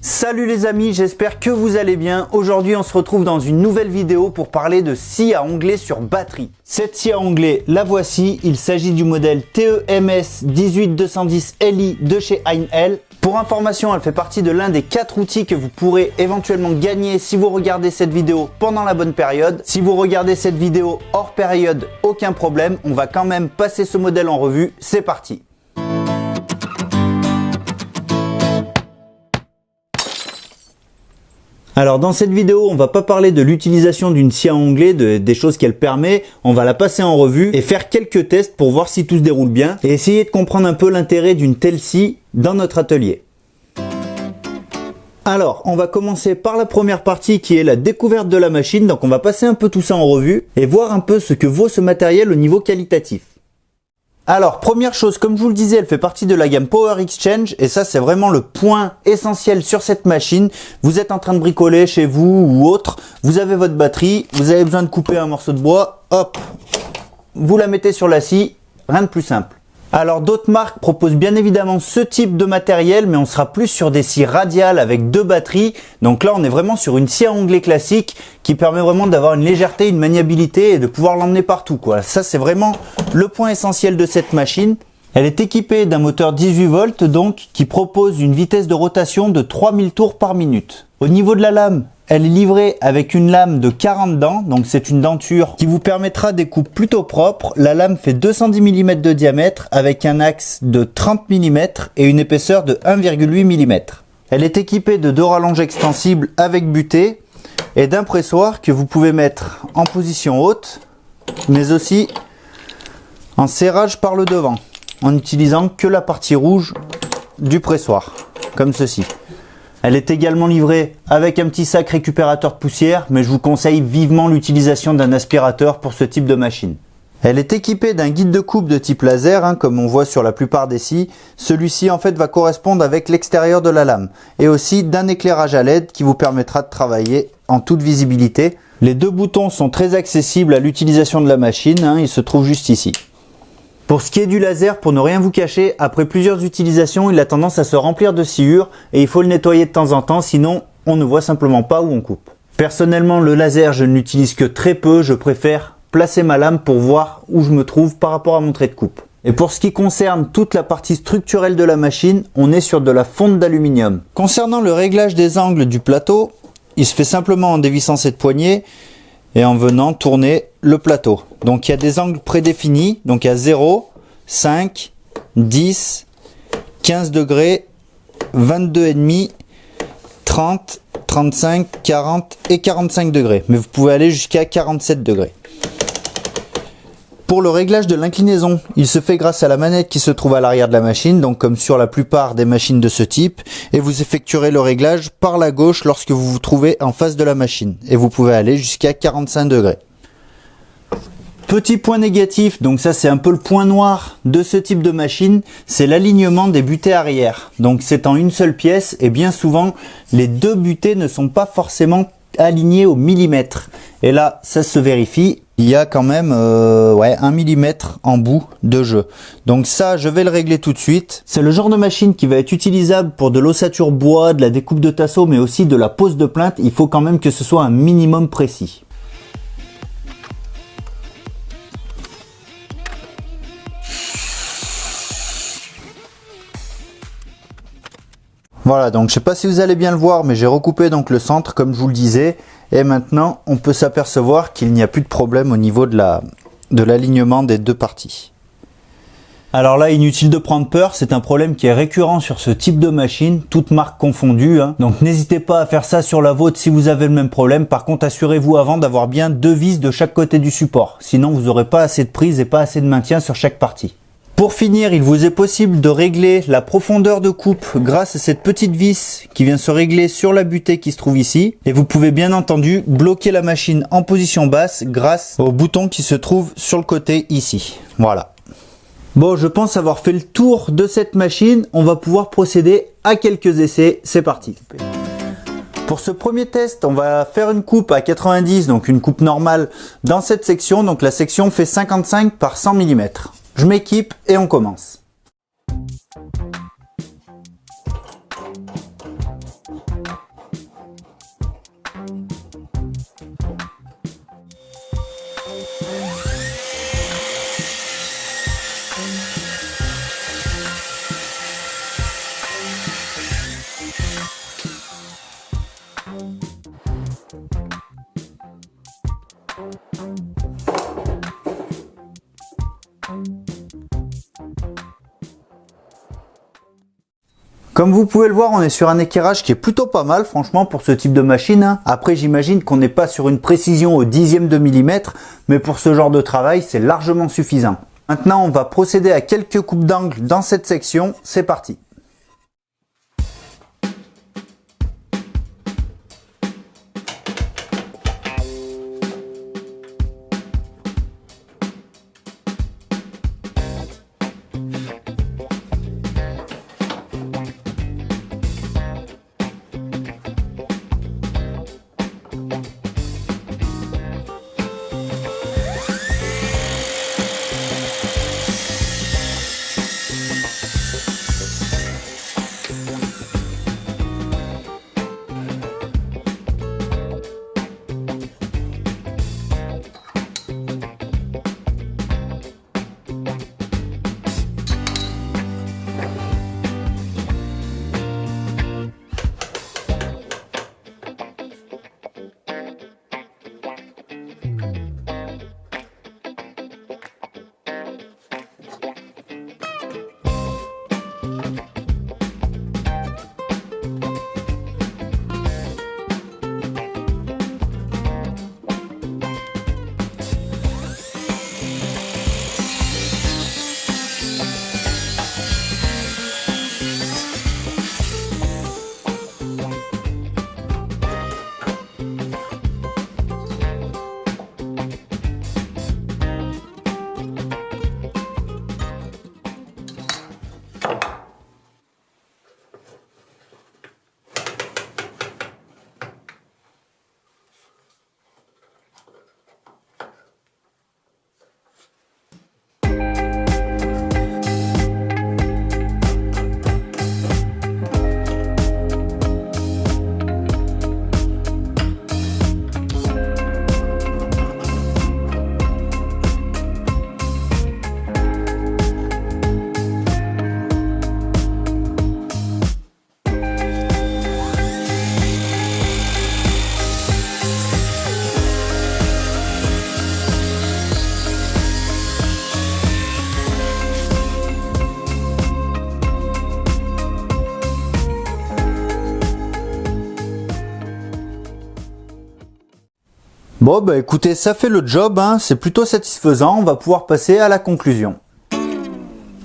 Salut les amis, j'espère que vous allez bien. Aujourd'hui on se retrouve dans une nouvelle vidéo pour parler de scie à onglet sur batterie. Cette scie à onglet, la voici. Il s'agit du modèle TEMS 18210 LI de chez Einhell. Pour information, elle fait partie de l'un des 4 outils que vous pourrez éventuellement gagner si vous regardez cette vidéo pendant la bonne période. Si vous regardez cette vidéo hors période, aucun problème, on va quand même passer ce modèle en revue. C'est parti. Alors dans cette vidéo, on va pas parler de l'utilisation d'une scie à onglet, des choses qu'elle permet, on va la passer en revue et faire quelques tests pour voir si tout se déroule bien et essayer de comprendre un peu l'intérêt d'une telle scie dans notre atelier. Alors, on va commencer par la première partie qui est la découverte de la machine, donc on va passer un peu tout ça en revue et voir un peu ce que vaut ce matériel au niveau qualitatif. Alors, première chose, comme je vous le disais, elle fait partie de la gamme Power Exchange et ça c'est vraiment le point essentiel sur cette machine. Vous êtes en train de bricoler chez vous ou autre, vous avez votre batterie, vous avez besoin de couper un morceau de bois, hop, vous la mettez sur la scie, rien de plus simple. Alors d'autres marques proposent bien évidemment ce type de matériel, mais on sera plus sur des scies radiales avec 2 batteries. Donc là on est vraiment sur une scie à onglet classique qui permet vraiment d'avoir une légèreté, une maniabilité et de pouvoir l'emmener partout, quoi. Ça c'est vraiment le point essentiel de cette machine. Elle est équipée d'un moteur 18 volts donc qui propose une vitesse de rotation de 3000 tours par minute. Au niveau de la lame, elle est livrée avec une lame de 40 dents, donc c'est une denture qui vous permettra des coupes plutôt propres. La lame fait 210 mm de diamètre avec un axe de 30 mm et une épaisseur de 1,8 mm. Elle est équipée de 2 rallonges extensibles avec butée et d'un pressoir que vous pouvez mettre en position haute, mais aussi en serrage par le devant, en utilisant que la partie rouge du pressoir, comme ceci. Elle est également livrée avec un petit sac récupérateur de poussière, mais je vous conseille vivement l'utilisation d'un aspirateur pour ce type de machine. Elle est équipée d'un guide de coupe de type laser, comme on voit sur la plupart des scies. Celui-ci en fait va correspondre avec l'extérieur de la lame et aussi d'un éclairage à LED qui vous permettra de travailler en toute visibilité. Les 2 boutons sont très accessibles à l'utilisation de la machine, ils se trouvent juste ici. Pour ce qui est du laser, pour ne rien vous cacher, après plusieurs utilisations, il a tendance à se remplir de sciure et il faut le nettoyer de temps en temps, sinon on ne voit simplement pas où on coupe. Personnellement, le laser, je ne l'utilise que très peu, je préfère placer ma lame pour voir où je me trouve par rapport à mon trait de coupe. Et pour ce qui concerne toute la partie structurelle de la machine, on est sur de la fonte d'aluminium. Concernant le réglage des angles du plateau, il se fait simplement en dévissant cette poignée et en venant tourner le plateau. Donc il y a des angles prédéfinis, donc il y a 0, 5, 10, 15 degrés, 22,5, 30, 35, 40 et 45 degrés. Mais vous pouvez aller jusqu'à 47 degrés. Pour le réglage de l'inclinaison, il se fait grâce à la manette qui se trouve à l'arrière de la machine, donc comme sur la plupart des machines de ce type, et vous effectuerez le réglage par la gauche lorsque vous vous trouvez en face de la machine, et vous pouvez aller jusqu'à 45 degrés. Petit point négatif, donc ça c'est un peu le point noir de ce type de machine, c'est l'alignement des butées arrière. Donc c'est en une seule pièce, et bien souvent les 2 butées ne sont pas forcément alignées au millimètre. Et là, ça se vérifie. Il y a quand même 1 mm en bout de jeu. Donc ça, je vais le régler tout de suite. C'est le genre de machine qui va être utilisable pour de l'ossature bois, de la découpe de tasseau, mais aussi de la pose de plainte. Il faut quand même que ce soit un minimum précis. Voilà, donc je sais pas si vous allez bien le voir, mais j'ai recoupé donc le centre comme je vous le disais. Et maintenant, on peut s'apercevoir qu'il n'y a plus de problème au niveau de l'alignement des 2 parties. Alors là, inutile de prendre peur, c'est un problème qui est récurrent sur ce type de machine, toutes marques confondues. Donc n'hésitez pas à faire ça sur la vôtre si vous avez le même problème. Par contre, assurez-vous avant d'avoir bien 2 vis de chaque côté du support. Sinon, vous n'aurez pas assez de prise et pas assez de maintien sur chaque partie. Pour finir, il vous est possible de régler la profondeur de coupe grâce à cette petite vis qui vient se régler sur la butée qui se trouve ici. Et vous pouvez bien entendu bloquer la machine en position basse grâce au bouton qui se trouve sur le côté ici. Voilà. Bon, je pense avoir fait le tour de cette machine. On va pouvoir procéder à quelques essais. C'est parti. Pour ce premier test, on va faire une coupe à 90, donc une coupe normale dans cette section. Donc la section fait 55 par 100 mm. Je m'équipe et on commence. Comme vous pouvez le voir, on est sur un équerrage qui est plutôt pas mal, franchement, pour ce type de machine, hein. Après, j'imagine qu'on n'est pas sur une précision au dixième de millimètre, mais pour ce genre de travail, c'est largement suffisant. Maintenant, on va procéder à quelques coupes d'angle dans cette section. C'est parti. Bon bah écoutez, ça fait le job, hein, c'est plutôt satisfaisant, on va pouvoir passer à la conclusion.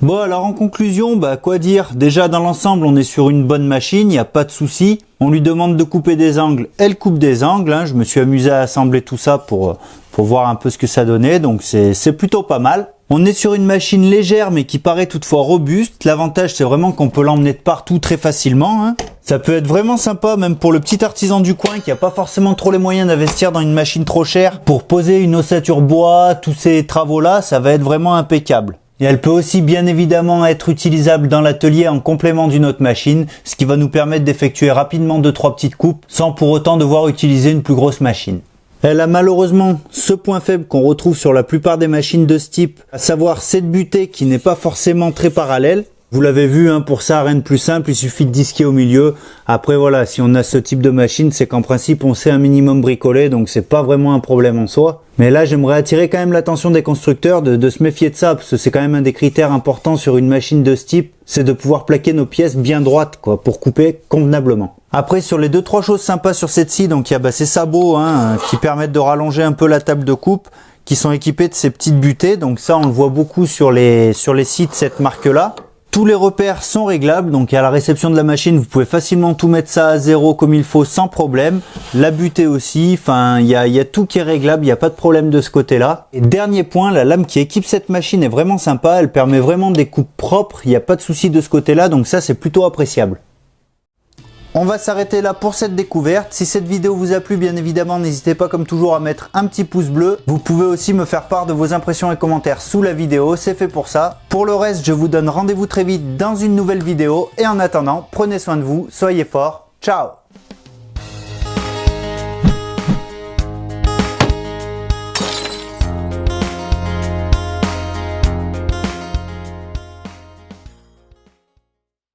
Bon alors en conclusion, bah quoi dire, déjà dans l'ensemble on est sur une bonne machine, il n'y a pas de souci. On lui demande de couper des angles, elle coupe des angles, hein. Je me suis amusé à assembler tout ça pour voir un peu ce que ça donnait, donc c'est plutôt pas mal. On est sur une machine légère mais qui paraît toutefois robuste. L'avantage c'est vraiment qu'on peut l'emmener de partout très facilement, hein. Ça peut être vraiment sympa même pour le petit artisan du coin qui n'a pas forcément trop les moyens d'investir dans une machine trop chère. Pour poser une ossature bois, tous ces travaux là, ça va être vraiment impeccable. Et elle peut aussi bien évidemment être utilisable dans l'atelier en complément d'une autre machine, ce qui va nous permettre d'effectuer rapidement 2-3 petites coupes sans pour autant devoir utiliser une plus grosse machine. Elle a malheureusement ce point faible qu'on retrouve sur la plupart des machines de ce type, à savoir cette butée qui n'est pas forcément très parallèle. Vous l'avez vu, hein, pour ça rien de plus simple, il suffit de disquer au milieu. Après voilà, si on a ce type de machine, c'est qu'en principe on sait un minimum bricoler, donc c'est pas vraiment un problème en soi. Mais là j'aimerais attirer quand même l'attention des constructeurs de se méfier de ça, parce que c'est quand même un des critères importants sur une machine de ce type, c'est de pouvoir plaquer nos pièces bien droites, quoi, pour couper convenablement. Après sur les 2-3 choses sympas sur cette scie, donc il y a ces sabots, hein, qui permettent de rallonger un peu la table de coupe, qui sont équipés de ces petites butées, donc ça on le voit beaucoup sur les scies de cette marque là. Tous les repères sont réglables, donc à la réception de la machine, vous pouvez facilement tout mettre ça à zéro comme il faut sans problème. La butée aussi, enfin il y a tout qui est réglable, il n'y a pas de problème de ce côté-là. Et dernier point, la lame qui équipe cette machine est vraiment sympa, elle permet vraiment des coupes propres, il n'y a pas de souci de ce côté-là, donc ça c'est plutôt appréciable. On va s'arrêter là pour cette découverte. Si cette vidéo vous a plu, bien évidemment, n'hésitez pas comme toujours à mettre un petit pouce bleu. Vous pouvez aussi me faire part de vos impressions et commentaires sous la vidéo, c'est fait pour ça. Pour le reste, je vous donne rendez-vous très vite dans une nouvelle vidéo. Et en attendant, prenez soin de vous, soyez forts, ciao!